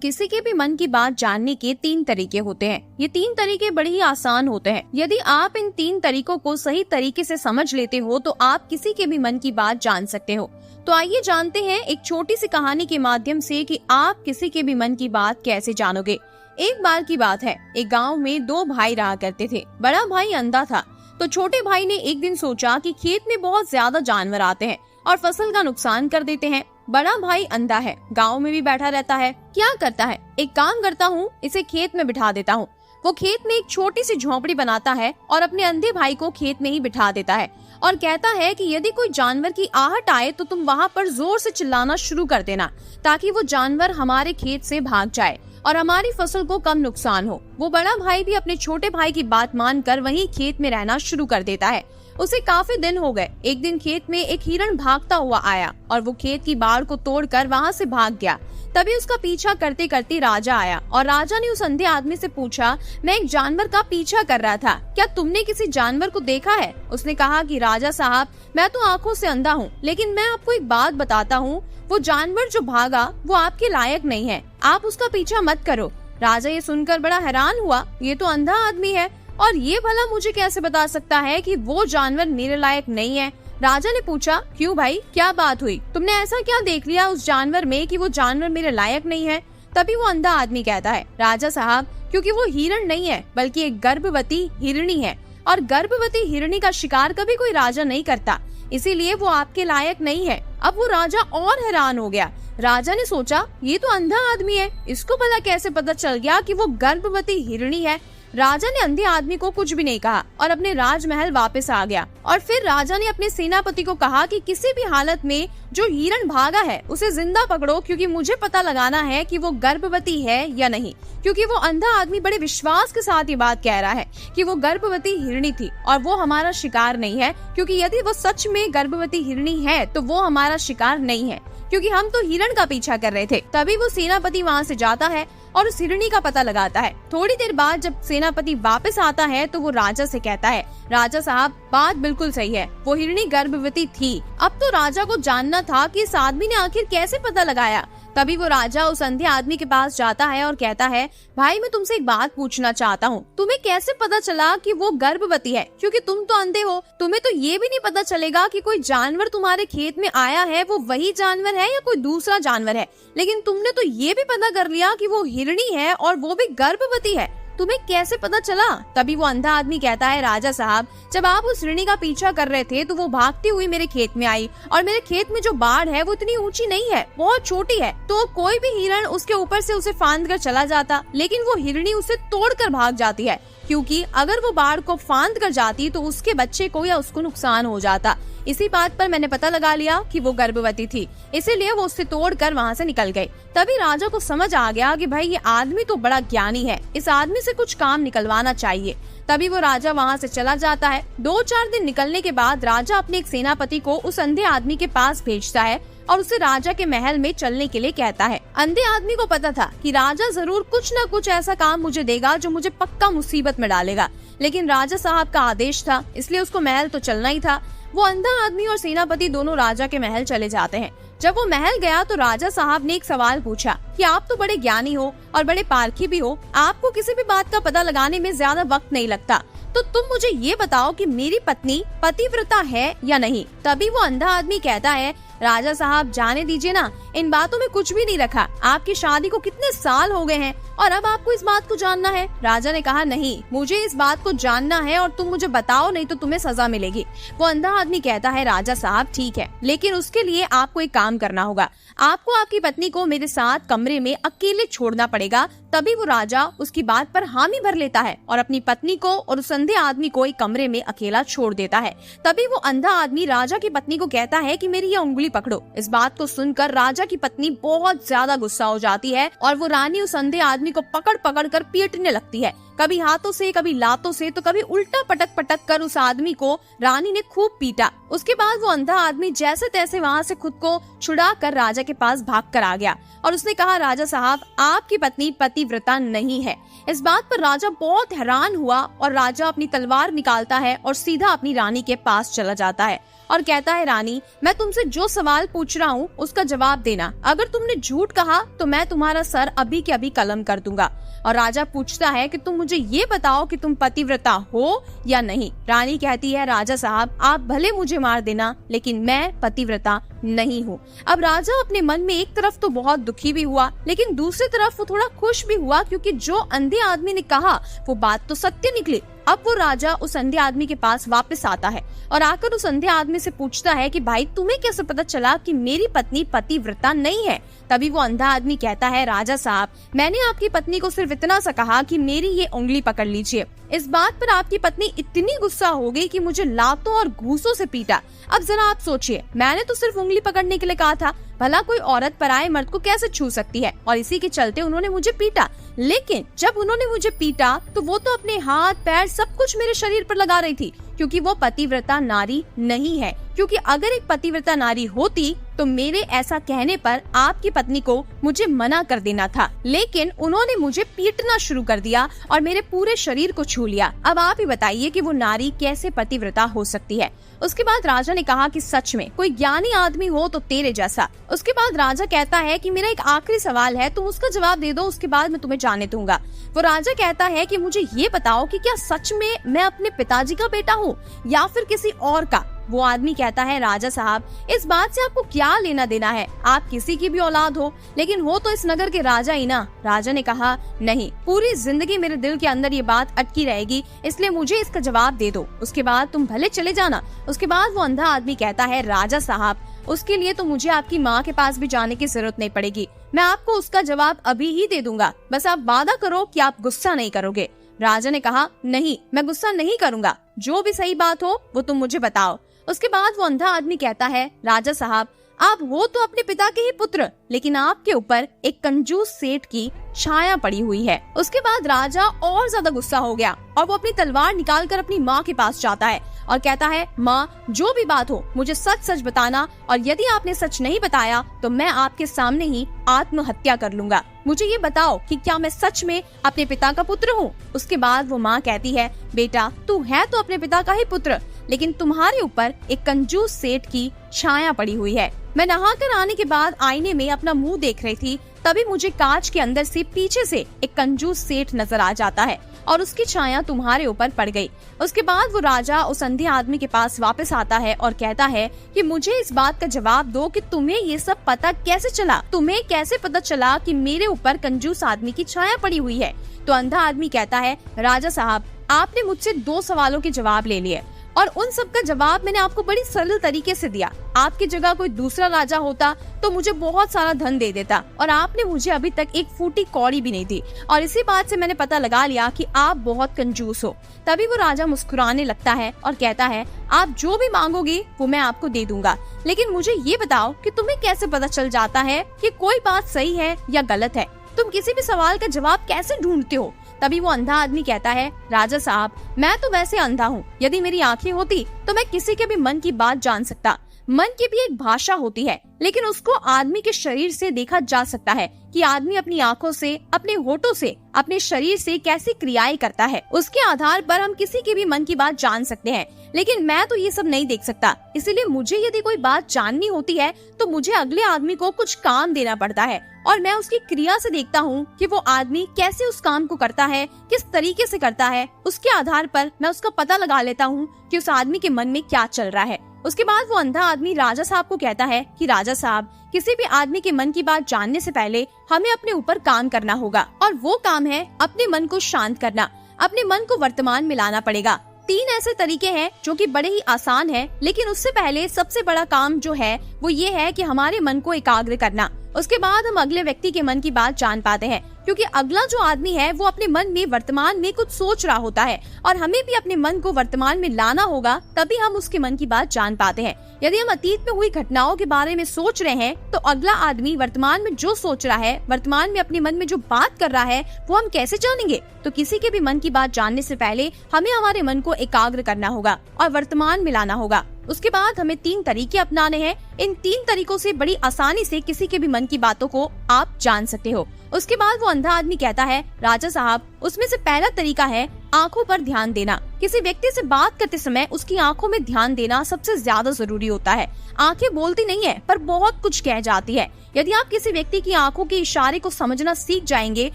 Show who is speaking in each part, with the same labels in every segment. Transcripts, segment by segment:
Speaker 1: किसी के भी मन की बात जानने के 3 तरीके होते हैं। ये 3 तरीके बड़े ही आसान होते हैं। यदि आप इन 3 तरीकों को सही तरीके से समझ लेते हो तो आप किसी के भी मन की बात जान सकते हो। तो आइए जानते हैं एक छोटी सी कहानी के माध्यम से कि आप किसी के भी मन की बात कैसे जानोगे। एक बार की बात है, एक गाँव में 2 भाई रहा करते थे। बड़ा भाई अंधा था, तो छोटे भाई ने एक दिन सोचा कि खेत में बहुत ज्यादा जानवर आते हैं और फसल का नुकसान कर देते हैं। बड़ा भाई अंधा है, गांव में भी बैठा रहता है। क्या करता है, एक काम करता हूँ, इसे खेत में बिठा देता हूँ। वो खेत में एक छोटी सी झोंपड़ी बनाता है और अपने अंधे भाई को खेत में ही बिठा देता है और कहता है कि यदि कोई जानवर की आहट आए तो तुम वहाँ पर जोर से चिल्लाना शुरू कर देना, ताकि वो जानवर हमारे खेत से भाग जाए और हमारी फसल को कम नुकसान हो। वो बड़ा भाई भी अपने छोटे भाई की बात मानकर वहीं खेत में रहना शुरू कर देता है। उसे काफी दिन हो गए। एक दिन खेत में एक हिरण भागता हुआ आया और वो खेत की बाड़ को तोड़कर वहाँ से भाग गया। तभी उसका पीछा करते करते राजा आया और राजा ने उस अंधे आदमी से पूछा, मैं एक जानवर का पीछा कर रहा था, क्या तुमने किसी जानवर को देखा है? उसने कहा कि राजा साहब, मैं तो आंखों से अंधा हूँ, लेकिन मैं आपको एक बात बताता हूँ, वो जानवर जो भागा वो आपके लायक नहीं है, आप उसका पीछा मत करो। राजा ये सुनकर बड़ा हैरान हुआ, ये तो अंधा आदमी है और ये भला मुझे कैसे बता सकता है कि वो जानवर मेरे लायक नहीं है। राजा ने पूछा, क्यों भाई, क्या बात हुई? तुमने ऐसा क्या देख लिया उस जानवर में कि वो जानवर मेरे लायक नहीं है? तभी वो अंधा आदमी कहता है, राजा साहब, क्योंकि वो हिरण नहीं है बल्कि एक गर्भवती हिरणी है और गर्भवती हिरणी का शिकार कभी कोई राजा नहीं करता, इसीलिए वो आपके लायक नहीं है। अब वो राजा और हैरान हो गया। राजा ने सोचा, ये तो अंधा आदमी है, इसको भला कैसे पता चल गया कि वो गर्भवती हिरणी है? राजा ने अंधे आदमी को कुछ भी नहीं कहा और अपने राजमहल वापस आ गया। और फिर राजा ने अपने सेनापति को कहा कि किसी भी हालत में जो हिरण भागा है उसे जिंदा पकड़ो, क्योंकि मुझे पता लगाना है कि वो गर्भवती है या नहीं। क्योंकि वो अंधा आदमी बड़े विश्वास के साथ ये बात कह रहा है कि वो गर्भवती हिरणी थी और वो हमारा शिकार नहीं है, क्योंकि यदि वो सच में गर्भवती हिरणी है तो वो हमारा शिकार नहीं है, क्योंकि हम तो हिरण का पीछा कर रहे थे। तभी वो सेनापति वहाँ से जाता है और उस हिरणी का पता लगाता है। थोड़ी देर बाद जब सेनापति वापस आता है तो वो राजा से कहता है, राजा साहब, बात बिल्कुल सही है, वो हिरणी गर्भवती थी। अब तो राजा को जानना था कि इस आदमी ने आखिर कैसे पता लगाया। तभी वो राजा उस अंधे आदमी के पास जाता है और कहता है, भाई, मैं तुमसे एक बात पूछना चाहता हूँ, तुम्हें कैसे पता चला कि वो गर्भवती है? क्योंकि तुम तो अंधे हो, तुम्हें तो ये भी नहीं पता चलेगा कि कोई जानवर तुम्हारे खेत में आया है वो वही जानवर है या कोई दूसरा जानवर है, लेकिन तुमने तो ये भी पता कर लिया कि वो हिरणी है और वो भी गर्भवती है, तुम्हें कैसे पता चला? तभी वो अंधा आदमी कहता है, राजा साहब, जब आप उस हिरणी का पीछा कर रहे थे तो वो भागती हुई मेरे खेत में आई और मेरे खेत में जो बाढ़ है वो इतनी ऊंची नहीं है, बहुत छोटी है, तो कोई भी हिरण उसके ऊपर से उसे फांद कर चला जाता, लेकिन वो हिरणी उसे तोड़कर भाग जाती है, क्योंकि अगर वो बाढ़ को फांद कर जाती तो उसके बच्चे को या उसको नुकसान हो जाता। इसी बात पर मैंने पता लगा लिया कि वो गर्भवती थी, इसीलिए वो उससे तोड़कर वहाँ से निकल गई। तभी राजा को समझ आ गया कि भाई, ये आदमी तो बड़ा ज्ञानी है, इस आदमी से कुछ काम निकलवाना चाहिए। तभी वो राजा वहाँ से चला जाता है। 2-4 दिन निकलने के बाद राजा अपने एक सेनापति को उस अंधे आदमी के पास भेजता है और उसे राजा के महल में चलने के लिए कहता है। अंधे आदमी को पता था कि राजा जरूर कुछ न कुछ ऐसा काम मुझे देगा जो मुझे पक्का मुसीबत में डालेगा, लेकिन राजा साहब का आदेश था, इसलिए उसको महल तो चलना ही था। वो अंधा आदमी और सेनापति दोनों राजा के महल चले जाते हैं। जब वो महल गया तो राजा साहब ने एक सवाल पूछा कि आप तो बड़े ज्ञानी हो और बड़े पारखी भी हो, आपको किसी भी बात का पता लगाने में ज्यादा वक्त नहीं लगता, तो तुम मुझे ये बताओ कि मेरी पत्नी पतिव्रता है या नहीं? तभी वो अंधा आदमी कहता है, राजा साहब, जाने दीजिए ना, इन बातों में कुछ भी नहीं रखा, आपकी शादी को कितने साल हो गए हैं और अब आपको इस बात को जानना है? राजा ने कहा, नहीं, मुझे इस बात को जानना है और तुम मुझे बताओ, नहीं तो तुम्हें सजा मिलेगी। वो अंधा आदमी कहता है, राजा साहब, ठीक है, लेकिन उसके लिए आपको एक काम करना होगा, आपको आपकी पत्नी को मेरे साथ कमरे में अकेले छोड़ना पड़ेगा। तभी वो राजा उसकी बात पर हामी भर लेता है और अपनी पत्नी को और उस अंधे आदमी को एक कमरे में अकेला छोड़ देता है। तभी वो अंधा आदमी राजा की पत्नी को कहता है कि मेरी ये उंगली पकड़ो। इस बात को सुनकर राजा की पत्नी बहुत ज्यादा गुस्सा हो जाती है और वो रानी उस अंधे आदमी को पकड़ पकड़ कर पीटने लगती है, कभी हाथों से, कभी लातों से, तो कभी उल्टा पटक पटक कर उस आदमी को रानी ने खूब पीटा। उसके बाद वो अंधा आदमी जैसे तैसे वहाँ से खुद को छुड़ा कर राजा के पास भाग कर आ गया और उसने कहा, राजा साहब, आपकी पत्नी पतिव्रता नहीं है। इस बात पर राजा बहुत हैरान हुआ और राजा अपनी तलवार निकालता है और सीधा अपनी रानी के पास चला जाता है और कहता है, रानी मैं तुमसे जो सवाल पूछ रहा हूँ उसका जवाब देना। अगर तुमने झूठ कहा तो मैं तुम्हारा सर अभी के अभी कलम कर दूंगा। और राजा पूछता है कि तुम मुझे ये बताओ कि तुम पतिव्रता हो या नहीं। रानी कहती है, राजा साहब आप भले मुझे मार देना लेकिन मैं पतिव्रता नहीं हूँ। अब राजा अपने मन में एक तरफ तो बहुत दुखी भी हुआ, लेकिन दूसरी तरफ वो थोड़ा खुश भी हुआ, क्योंकि जो अंधे आदमी ने कहा वो बात तो सत्य निकली। अब वो राजा उस अंधे आदमी के पास वापस आता है और आकर उस अंधे आदमी से पूछता है कि भाई तुम्हें कैसे पता चला कि मेरी पत्नी पतिव्रता नहीं है। तभी वो अंधा आदमी कहता है, राजा साहब मैंने आपकी पत्नी को सिर्फ इतना सा कहा कि मेरी ये उंगली पकड़ लीजिए। इस बात पर आपकी पत्नी इतनी गुस्सा हो गई कि मुझे लातों और घूंसों से पीटा। अब जरा आप सोचिए, मैंने तो सिर्फ उंगली पकड़ने के लिए कहा था, भला कोई औरत पराये मर्द को कैसे छू सकती है, और इसी के चलते उन्होंने मुझे पीटा। लेकिन जब उन्होंने मुझे पीटा तो वो तो अपने हाथ पैर सब कुछ मेरे शरीर पर लगा रही थी, क्योंकि वो पतिव्रता नारी नहीं है। क्योंकि अगर एक पतिव्रता नारी होती तो मेरे ऐसा कहने पर आपकी पत्नी को मुझे मना कर देना था, लेकिन उन्होंने मुझे पीटना शुरू कर दिया और मेरे पूरे शरीर को छू लिया। अब आप ही बताइए कि वो नारी कैसे पतिव्रता हो सकती है। उसके बाद राजा ने कहा कि सच में कोई ज्ञानी आदमी हो तो तेरे जैसा। उसके बाद राजा कहता है कि मेरा एक आखिरी सवाल है, तुम उसका जवाब दे दो, उसके बाद मैं तुम्हें जाने दूंगा। वो राजा कहता है कि मुझे ये बताओ कि क्या सच में मैं अपने पिताजी का बेटा हूँ या फिर किसी और का। वो आदमी कहता है, राजा साहब इस बात से आपको क्या लेना देना है, आप किसी की भी औलाद हो, लेकिन हो तो इस नगर के राजा ही ना। राजा ने कहा, नहीं, पूरी जिंदगी मेरे दिल के अंदर ये बात अटकी रहेगी, इसलिए मुझे इसका जवाब दे दो, उसके बाद तुम भले चले जाना। उसके बाद वो अंधा आदमी कहता है, राजा साहब उसके लिए तो मुझे आपकी माँ के पास भी जाने की जरूरत नहीं पड़ेगी, मैं आपको उसका जवाब अभी ही दे दूंगा, बस आप वादा करो कि आप गुस्सा नहीं करोगे। राजा ने कहा, नहीं मैं गुस्सा नहीं करूंगा, जो भी सही बात हो वो तुम मुझे बताओ। उसके बाद वो अंधा आदमी कहता है, राजा साहब आप हो तो अपने पिता के ही पुत्र, लेकिन आपके ऊपर एक कंजूस सेठ की छाया पड़ी हुई है। उसके बाद राजा और ज्यादा गुस्सा हो गया और वो अपनी तलवार निकालकर अपनी माँ के पास जाता है और कहता है, माँ जो भी बात हो मुझे सच सच बताना, और यदि आपने सच नहीं बताया तो मैं आपके सामने ही आत्महत्या कर लूंगा। मुझे ये बताओ कि क्या मैं सच में अपने पिता का पुत्र हूँ। उसके बाद वो माँ कहती है, बेटा तू है तो अपने पिता का ही पुत्र, लेकिन तुम्हारे ऊपर एक कंजूस सेठ की छाया पड़ी हुई है। मैं नहाकर आने के बाद आईने में अपना मुंह देख रही थी, तभी मुझे कांच के अंदर से पीछे से एक कंजूस सेठ नजर आ जाता है और उसकी छाया तुम्हारे ऊपर पड़ गई। उसके बाद वो राजा उस अंधे आदमी के पास वापस आता है और कहता है कि मुझे इस बात का जवाब दो कि तुम्हें ये सब पता कैसे चला, तुम्हें कैसे पता चला कि मेरे ऊपर कंजूस आदमी की छाया पड़ी हुई है। तो अंधा आदमी कहता है, राजा साहब आपने मुझसे 2 सवालों के जवाब ले लिए और उन सब का जवाब मैंने आपको बड़ी सरल तरीके से दिया। आपकी जगह कोई दूसरा राजा होता तो मुझे बहुत सारा धन दे देता, और आपने मुझे अभी तक एक फूटी कौड़ी भी नहीं दी, और इसी बात से मैंने पता लगा लिया कि आप बहुत कंजूस हो। तभी वो राजा मुस्कुराने लगता है और कहता है, आप जो भी मांगोगे वो मैं आपको दे दूंगा, लेकिन मुझे ये बताओ कि तुम्हें कैसे पता चल जाता है कि कोई बात सही है या गलत है, तुम किसी भी सवाल का जवाब कैसे ढूंढते हो। तभी वो अंधा आदमी कहता है, राजा साहब मैं तो वैसे अंधा हूँ, यदि मेरी आंखें होती तो मैं किसी के भी मन की बात जान सकता। मन की भी एक भाषा होती है, लेकिन उसको आदमी के शरीर से देखा जा सकता है कि आदमी अपनी आंखों से, अपने होठों से, अपने शरीर से कैसी क्रियाएं करता है, उसके आधार पर हम किसी के भी मन की बात जान सकते हैं। लेकिन मैं तो ये सब नहीं देख सकता, इसीलिए मुझे यदि कोई बात जाननी होती है तो मुझे अगले आदमी को कुछ काम देना पड़ता है, और मैं उसकी क्रिया से देखता हूँ कि वो आदमी कैसे उस काम को करता है, किस तरीके से करता है, उसके आधार पर मैं उसका पता लगा लेता हूँ कि उस आदमी के मन में क्या चल रहा है। उसके बाद वो अंधा आदमी राजा साहब को कहता है कि राजा साहब किसी भी आदमी के मन की बात जानने से पहले हमें अपने ऊपर काम करना होगा, और वो काम है अपने मन को शांत करना, अपने मन को वर्तमान में लाना पड़ेगा। 3 ऐसे तरीके हैं जो कि बड़े ही आसान हैं, लेकिन उससे पहले सबसे बड़ा काम जो है वो ये है कि हमारे मन को एकाग्र करना। उसके बाद हम अगले व्यक्ति के मन की बात जान पाते हैं, क्योंकि अगला जो आदमी है वो अपने मन में वर्तमान में कुछ सोच रहा होता है, और हमें भी अपने मन को वर्तमान में लाना होगा, तभी हम उसके मन की बात जान पाते हैं। यदि हम अतीत में हुई घटनाओं के बारे में सोच रहे हैं तो अगला आदमी वर्तमान में जो सोच रहा है, वर्तमान में अपने मन में जो बात कर रहा है, वो हम कैसे जानेंगे। तो किसी के भी मन की बात जानने से पहले हमें हमारे मन को एकाग्र करना होगा और वर्तमान में लाना होगा। उसके बाद हमें 3 तरीके अपनाने हैं। इन 3 तरीकों से बड़ी आसानी से किसी के भी मन की बातों को आप जान सकते हो। उसके बाद वो अंधा आदमी कहता है, राजा साहब उसमें से पहला तरीका है आंखों पर ध्यान देना। किसी व्यक्ति से बात करते समय उसकी आंखों में ध्यान देना सबसे ज्यादा जरूरी होता है। आंखें बोलती नहीं है पर बहुत कुछ कह जाती है। यदि आप किसी व्यक्ति की आंखों के इशारे को समझना सीख जाएंगे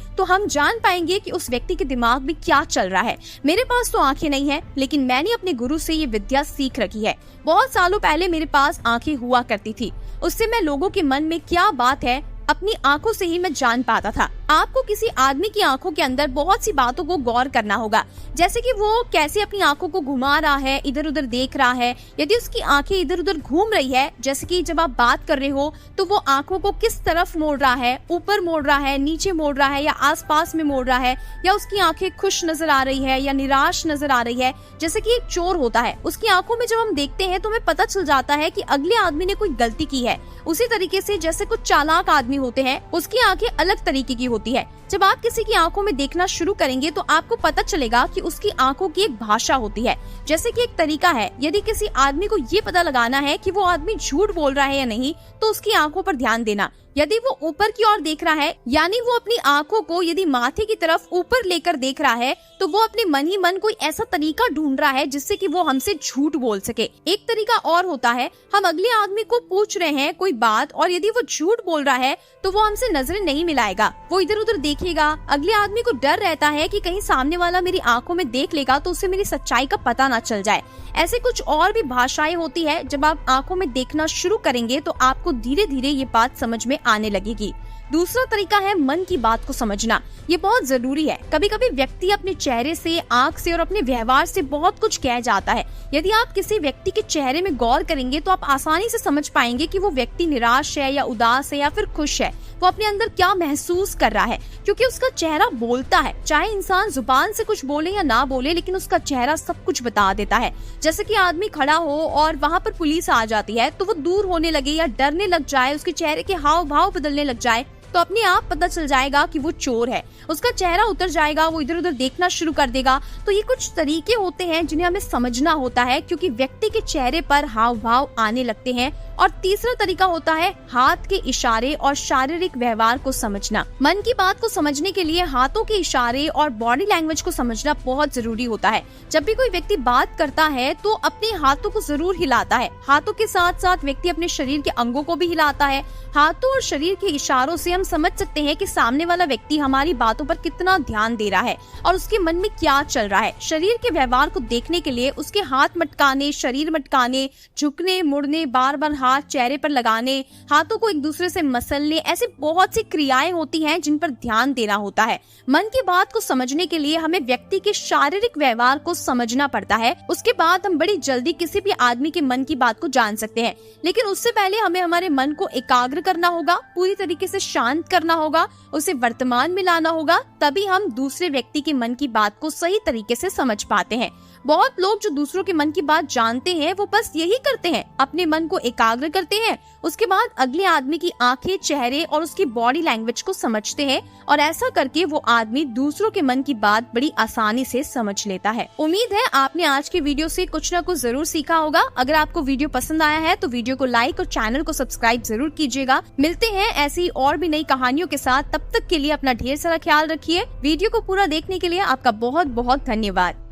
Speaker 1: तो हम जान पाएंगे कि उस व्यक्ति के दिमाग में क्या चल रहा है। मेरे पास तो आंखें नहीं है, लेकिन मैंने अपने गुरु से ये विद्या सीख रखी है। बहुत सालों पहले मेरे पास आंखें हुआ करती थी। उससे मैं लोगों के मन में क्या बात है अपनी आंखों से ही मैं जान पाता था। आपको किसी आदमी की आंखों के अंदर बहुत सी बातों को गौर करना होगा, जैसे कि वो कैसे अपनी आंखों को घुमा रहा है, इधर उधर देख रहा है। यदि उसकी आंखें इधर उधर घूम रही है, जैसे कि जब आप बात कर रहे हो तो वो आंखों को किस तरफ मोड़ रहा है, ऊपर मोड़ रहा है, नीचे मोड़ रहा है या आसपास में मोड़ रहा है, या उसकी आंखें खुश नजर आ रही है या निराश नजर आ रही है। जैसे कि एक चोर होता है, उसकी आंखों में जब हम देखते हैं तो हमें पता चल जाता है कि अगले आदमी ने कोई गलती की है। उसी तरीके से जैसे कुछ चालाक आदमी होते हैं, उसकी आंखें अलग तरीके की होती है। जब आप किसी की आंखों में देखना शुरू करेंगे तो आपको पता चलेगा कि उसकी आंखों की एक भाषा होती है। जैसे कि एक तरीका है, यदि किसी आदमी को ये पता लगाना है कि वो आदमी झूठ बोल रहा है या नहीं, तो उसकी आंखों पर ध्यान देना। यदि वो ऊपर की ओर देख रहा है, यानी वो अपनी आंखों को यदि माथे की तरफ ऊपर लेकर देख रहा है, तो वो अपने मन ही मन कोई ऐसा तरीका ढूंढ रहा है जिससे कि वो हमसे झूठ बोल सके। एक तरीका और होता है, हम अगले आदमी को पूछ रहे हैं कोई बात और यदि वो झूठ बोल रहा है तो वो हमसे नजरें नहीं मिलाएगा, वो इधर उधर देखेगा। अगले आदमी को डर रहता है कि कहीं सामने वाला मेरी आंखों में देख लेगा तो उसे मेरी सच्चाई का पता ना चल जाए। ऐसे कुछ और भी भाषाएं होती है। जब आप आंखों में देखना शुरू करेंगे तो आपको धीरे धीरे ये बात समझ में आने लगेगी। दूसरा तरीका है मन की बात को समझना। ये बहुत जरूरी है। कभी कभी व्यक्ति अपने चेहरे से, आंख से और अपने व्यवहार से बहुत कुछ कह जाता है। यदि आप किसी व्यक्ति के चेहरे में गौर करेंगे तो आप आसानी से समझ पाएंगे कि वो व्यक्ति निराश है या उदास है या फिर खुश है। वो अपने अंदर क्या महसूस कर रहा है, क्योंकि उसका चेहरा बोलता है। चाहे इंसान जुबान से कुछ बोले या ना बोले, लेकिन उसका चेहरा सब कुछ बता देता है। जैसे कि आदमी खड़ा हो और वहाँ पर पुलिस आ जाती है तो वो दूर होने लगे या डरने लग जाए, उसके चेहरे के हाव भाव बदलने लग जाए, तो अपने आप पता चल जाएगा कि वो चोर है। उसका चेहरा उतर जाएगा, वो इधर उधर देखना शुरू कर देगा। तो ये कुछ तरीके होते हैं जिन्हें हमें समझना होता है, क्योंकि व्यक्ति के चेहरे पर हाव भाव आने लगते हैं। और तीसरा तरीका होता है हाथ के इशारे और शारीरिक व्यवहार को समझना। मन की बात को समझने के लिए हाथों के इशारे और बॉडी लैंग्वेज को समझना बहुत जरूरी होता है। जब भी कोई व्यक्ति बात करता है तो अपने हाथों को जरूर हिलाता है। हाथों के साथ साथ व्यक्ति अपने शरीर के अंगों को भी हिलाता है। हाथों और शरीर के इशारों से हम समझ सकते हैं कि सामने वाला व्यक्ति हमारी बातों पर कितना ध्यान दे रहा है और उसके मन में क्या चल रहा है। शरीर के व्यवहार को देखने के लिए उसके हाथ मटकाने, शरीर मटकाने, झुकने, मुड़ने, बार बार हाथ चेहरे पर लगाने, हाथों को एक दूसरे से मसलने, ऐसी बहुत सी क्रियाएं होती हैं जिन पर ध्यान देना होता है। मन की बात को समझने के लिए हमें व्यक्ति के शारीरिक व्यवहार को समझना पड़ता है। उसके बाद हम बड़ी जल्दी किसी भी आदमी के मन की बात को जान सकते हैं। लेकिन उससे पहले हमें हमारे मन को एकाग्र करना होगा, पूरी तरीके से शांत करना होगा, उसे वर्तमान में लाना होगा, तभी हम दूसरे व्यक्ति के मन की बात को सही तरीके से समझ पाते हैं। बहुत लोग जो दूसरों के मन की बात जानते हैं वो बस यही करते हैं, अपने मन को एकाग्र करते हैं, उसके बाद अगले आदमी की आंखें, चेहरे और उसकी बॉडी लैंग्वेज को समझते हैं और ऐसा करके वो आदमी दूसरों के मन की बात बड़ी आसानी से समझ लेता है। उम्मीद है आपने आज के वीडियो से कुछ न कुछ जरूर सीखा होगा। अगर आपको वीडियो पसंद आया है तो वीडियो को लाइक और चैनल को सब्सक्राइब जरूर कीजिएगा। मिलते हैं ऐसी और भी नई कहानियों के साथ। तब तक के लिए अपना ढेर सारा ख्याल रखिए। वीडियो को पूरा देखने के लिए आपका बहुत बहुत धन्यवाद।